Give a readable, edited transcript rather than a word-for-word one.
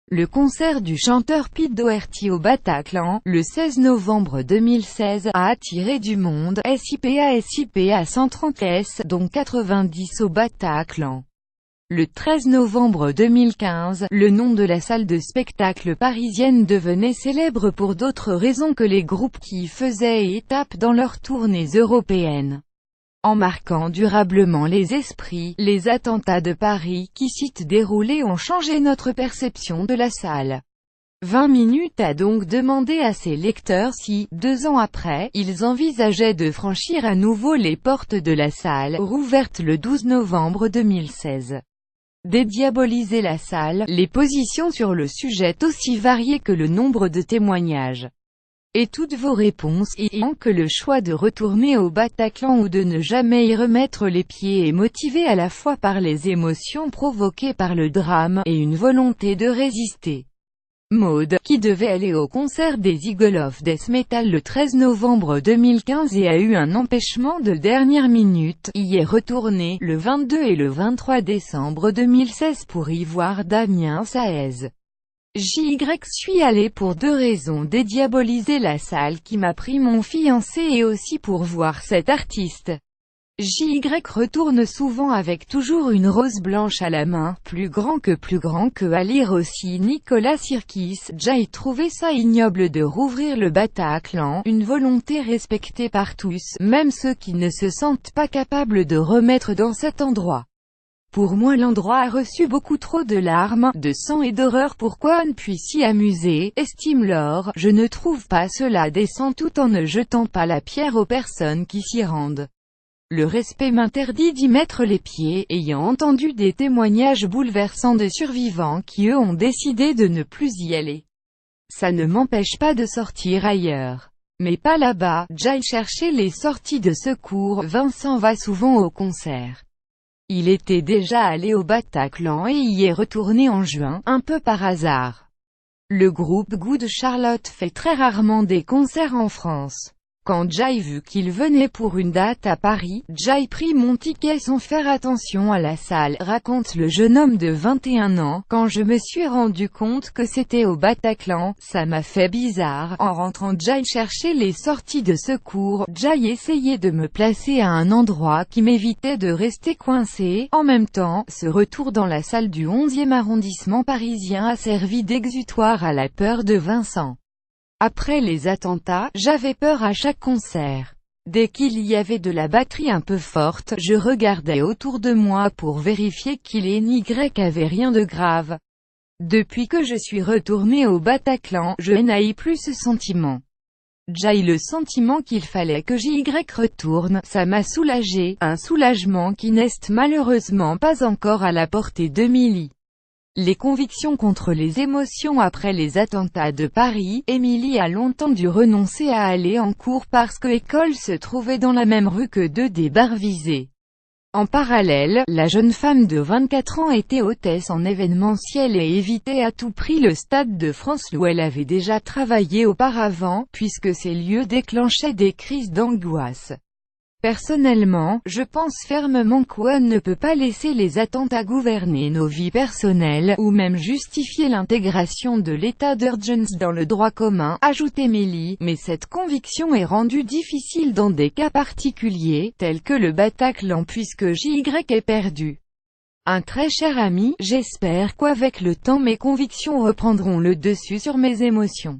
Le concert du chanteur Pete Doherty au Bataclan, le 16 novembre 2016, a attiré du monde, SIPA 130 dont 90 au Bataclan. Le 13 novembre 2015, le nom de la salle de spectacle parisienne devenait célèbre pour d'autres raisons que les groupes qui y faisaient étape dans leurs tournées européennes. En marquant durablement les esprits, les attentats de Paris qui s'y déroulaient ont changé notre perception de la salle. 20 minutes a donc demandé à ses lecteurs si, 2 ans après, ils envisageaient de franchir à nouveau les portes de la salle, rouverte le 12 novembre 2016. Dédiaboliser la salle, les positions sur le sujet aussi variées que le nombre de témoignages. Et toutes vos réponses ayant que le choix de retourner au Bataclan ou de ne jamais y remettre les pieds est motivé à la fois par les émotions provoquées par le drame, et une volonté de résister. Maud, qui devait aller au concert des Eagles of Death Metal le 13 novembre 2015 et a eu un empêchement de dernière minute, y est retournée, le 22 et le 23 décembre 2016 pour y voir Damien Saez. JY suis allé pour 2 raisons: dédiaboliser la salle qui m'a pris mon fiancé et aussi pour voir cet artiste. JY retourne souvent avec toujours une rose blanche à la main, plus grand que à lire aussi Nicolas Sirkis. Jay trouvait ça ignoble de rouvrir le Bataclan, une volonté respectée par tous, même ceux qui ne se sentent pas capables de remettre dans cet endroit. Pour moi l'endroit a reçu beaucoup trop de larmes, de sang et d'horreur pour qu'on puisse s'y amuser, estime Laure. Je ne trouve pas cela décent tout en ne jetant pas la pierre aux personnes qui s'y rendent. Le respect m'interdit d'y mettre les pieds, ayant entendu des témoignages bouleversants de survivants qui eux ont décidé de ne plus y aller. Ça ne m'empêche pas de sortir ailleurs. Mais pas là-bas. Jay chercher les sorties de secours. Vincent va souvent au concert. Il était déjà allé au Bataclan et y est retourné en juin, un peu par hasard. Le groupe Good Charlotte fait très rarement des concerts en France. Quand Jay vu qu'il venait pour une date à Paris, Jay prit mon ticket sans faire attention à la salle, raconte le jeune homme de 21 ans. Quand je me suis rendu compte que c'était au Bataclan, ça m'a fait bizarre. En rentrant, Jay cherchait les sorties de secours. Jay essayait de me placer à un endroit qui m'évitait de rester coincé. En même temps, ce retour dans la salle du 11e arrondissement parisien a servi d'exutoire à la peur de Vincent. Après les attentats, j'avais peur à chaque concert. Dès qu'il y avait de la batterie un peu forte, je regardais autour de moi pour vérifier qu'il et n'y avait rien de grave. Depuis que je suis retourné au Bataclan, je n'ai plus ce sentiment. J'ai le sentiment qu'il fallait que JY retourne, ça m'a soulagé, un soulagement qui n'est malheureusement pas encore à la portée de Milly. Les convictions contre les émotions après les attentats de Paris. Émilie a longtemps dû renoncer à aller en cours parce que l'école se trouvait dans la même rue que 2 des bars visés. En parallèle, la jeune femme de 24 ans était hôtesse en événementiel et évitait à tout prix le Stade de France où elle avait déjà travaillé auparavant, puisque ces lieux déclenchaient des crises d'angoisse. Personnellement, je pense fermement qu'on ne peut pas laisser les attentats gouverner nos vies personnelles, ou même justifier l'intégration de l'état d'urgence dans le droit commun, ajoutait Milly, mais cette conviction est rendue difficile dans des cas particuliers, tels que le Bataclan puisque JY est perdu. Un très cher ami, j'espère qu'avec le temps mes convictions reprendront le dessus sur mes émotions.